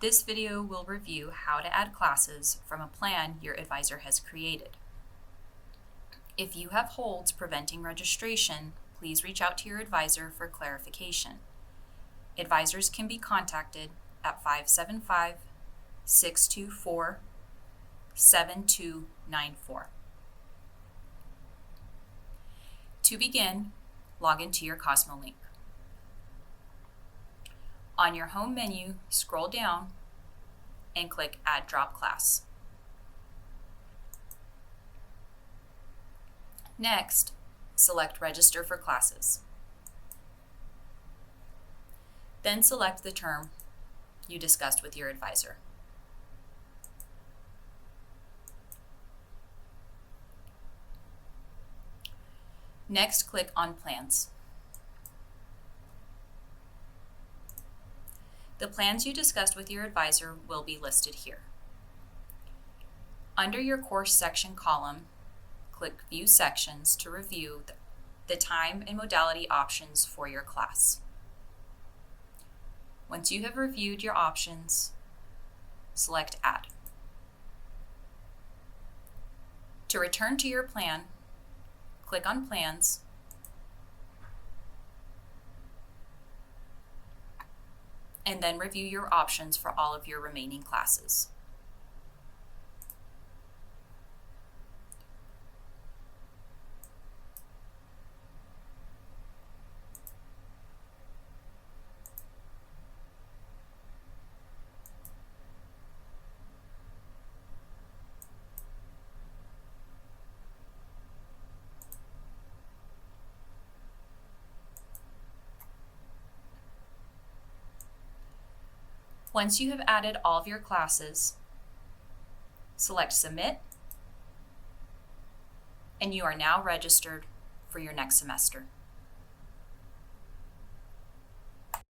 This video will review how to add classes from a plan your advisor has created. If you have holds preventing registration, please reach out to your advisor for clarification. Advisors can be contacted at 575-624-7294. To begin, log into your Cosmo link. On your home menu, scroll down and click Add Drop Class. Next, select Register for Classes. Then select the term you discussed with your advisor. Next, click on Plans. The plans you discussed with your advisor will be listed here. Under your course section column, click View Sections to review the time and modality options for your class. Once you have reviewed your options, select Add. To return to your plan, click on Plans, and then review your options for all of your remaining classes. Once you have added all of your classes, select Submit, and you are now registered for your next semester.